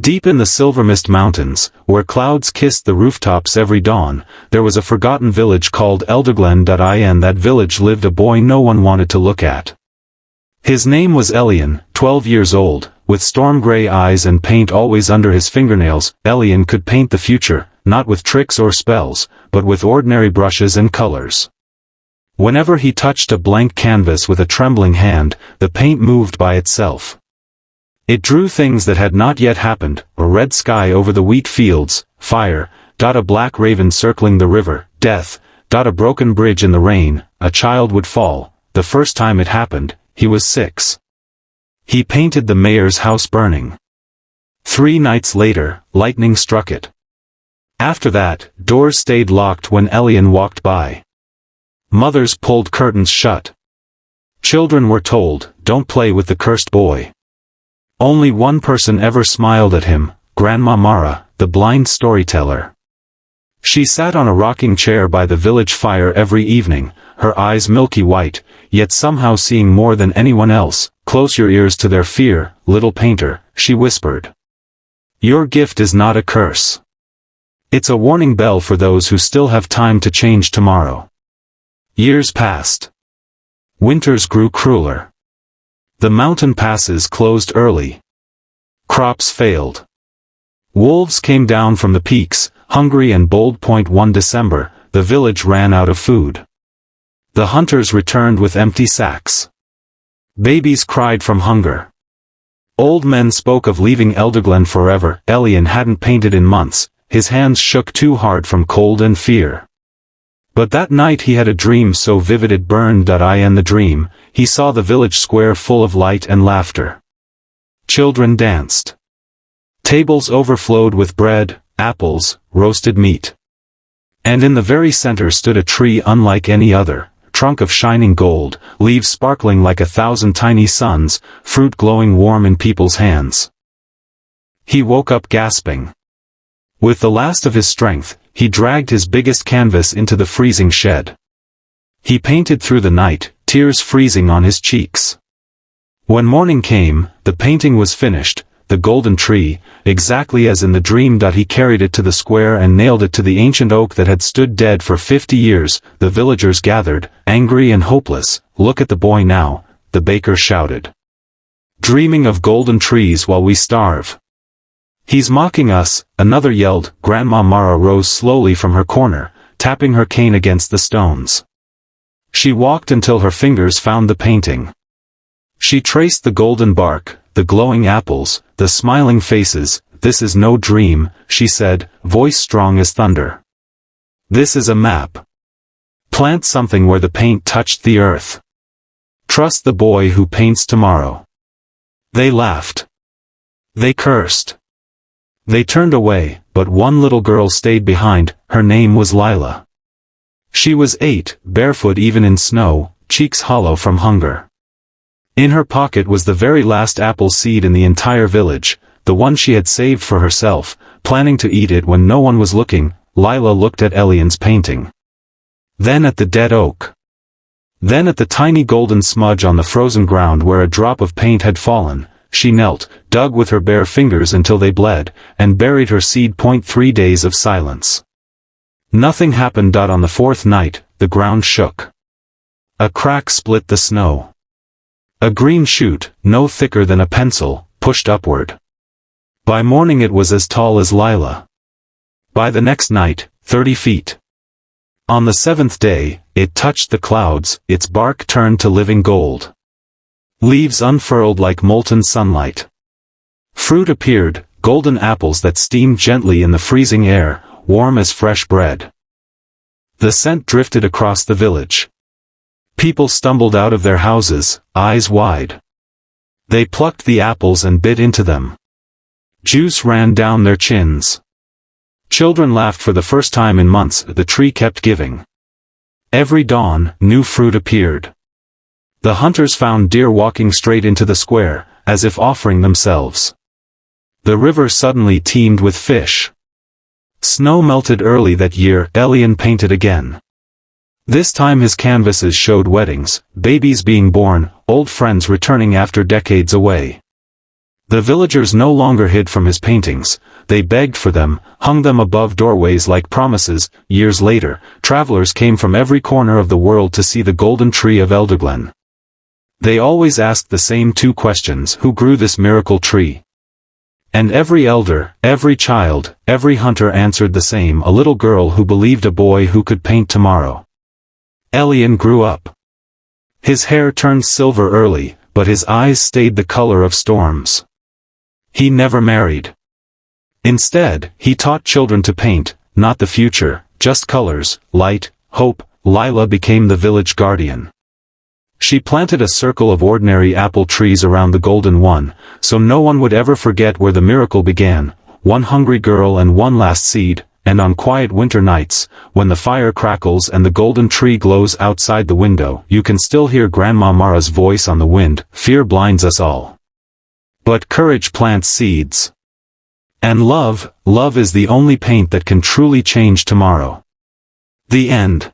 Deep in the silver mist mountains, where clouds kissed the rooftops every dawn, there was a forgotten village called Elderglen. In that village lived a boy no one wanted to look at. His name was Elian, 12 years old, with storm-gray eyes and paint always under his fingernails. Elian could paint the future, not with tricks or spells, but with ordinary brushes and colors. Whenever he touched a blank canvas with a trembling hand, the paint moved by itself. It drew things that had not yet happened: a red sky over the wheat fields, fire, a black raven circling the river, death, a broken bridge in the rain, a child would fall. The first time it happened, he was 6. He painted the mayor's house burning. 3 nights later, lightning struck it. After that, doors stayed locked when Elian walked by. Mothers pulled curtains shut. Children were told, "Don't play with the cursed boy." Only one person ever smiled at him, Grandma Mara, the blind storyteller. She sat on a rocking chair by the village fire every evening, her eyes milky white, yet somehow seeing more than anyone else. "Close your ears to their fear, little painter," she whispered. "Your gift is not a curse. It's a warning bell for those who still have time to change tomorrow." Years passed. Winters grew crueler. The mountain passes closed early. Crops failed. Wolves came down from the peaks, hungry and bold. One December, the village ran out of food. The hunters returned with empty sacks. Babies cried from hunger. Old men spoke of leaving Elderglen forever. Elian hadn't painted in months, his hands shook too hard from cold and fear. But that night he had a dream so vivid it burned. In the dream, he saw the village square full of light and laughter. Children danced. Tables overflowed with bread, apples, roasted meat. And in the very center stood a tree unlike any other, trunk of shining gold, leaves sparkling like 1,000 tiny suns, fruit glowing warm in people's hands. He woke up gasping. With the last of his strength, he dragged his biggest canvas into the freezing shed. He painted through the night, tears freezing on his cheeks. When morning came, the painting was finished, the golden tree, exactly as in the dream. He carried it to the square and nailed it to the ancient oak that had stood dead for 50 years. The villagers gathered, angry and hopeless. "Look at the boy now," the baker shouted. "Dreaming of golden trees while we starve. He's mocking us," another yelled. Grandma Mara rose slowly from her corner, tapping her cane against the stones. She walked until her fingers found the painting. She traced the golden bark, the glowing apples, the smiling faces. "This is no dream," she said, voice strong as thunder. "This is a map. Plant something where the paint touched the earth. Trust the boy who paints tomorrow." They laughed. They cursed. They turned away, but one little girl stayed behind. Her name was Lila. She was 8, barefoot even in snow, cheeks hollow from hunger. In her pocket was the very last apple seed in the entire village, the one she had saved for herself, planning to eat it when no one was looking. Lila looked at Elian's painting. Then at the dead oak. Then at the tiny golden smudge on the frozen ground where a drop of paint had fallen. She knelt, dug with her bare fingers until they bled, and buried her seed. 3 days of silence. Nothing happened. On the 4th night, the ground shook. A crack split the snow. A green shoot, no thicker than a pencil, pushed upward. By morning it was as tall as Lila. By the next night, 30 feet. On the 7th day, it touched the clouds, its bark turned to living gold. Leaves unfurled like molten sunlight. Fruit appeared, golden apples that steamed gently in the freezing air, warm as fresh bread. The scent drifted across the village. People stumbled out of their houses, eyes wide. They plucked the apples and bit into them. Juice ran down their chins. Children laughed for the first time in months. The tree kept giving. Every dawn, new fruit appeared. The hunters found deer walking straight into the square, as if offering themselves. The river suddenly teemed with fish. Snow melted early that year. Elian painted again. This time his canvases showed weddings, babies being born, old friends returning after decades away. The villagers no longer hid from his paintings, they begged for them, hung them above doorways like promises. Years later, travelers came from every corner of the world to see the golden tree of Elderglen. They always asked the same two questions: who grew this miracle tree? And every elder, every child, every hunter answered the same: a little girl who believed a boy who could paint tomorrow. Elian grew up. His hair turned silver early, but his eyes stayed the color of storms. He never married. Instead, he taught children to paint, not the future, just colors, light, hope. Lila became the village guardian. She planted a circle of ordinary apple trees around the golden one, so no one would ever forget where the miracle began: one hungry girl and one last seed. And on quiet winter nights, when the fire crackles and the golden tree glows outside the window, you can still hear Grandma Mara's voice on the wind: fear blinds us all, but courage plants seeds. And love is the only paint that can truly change tomorrow. The end.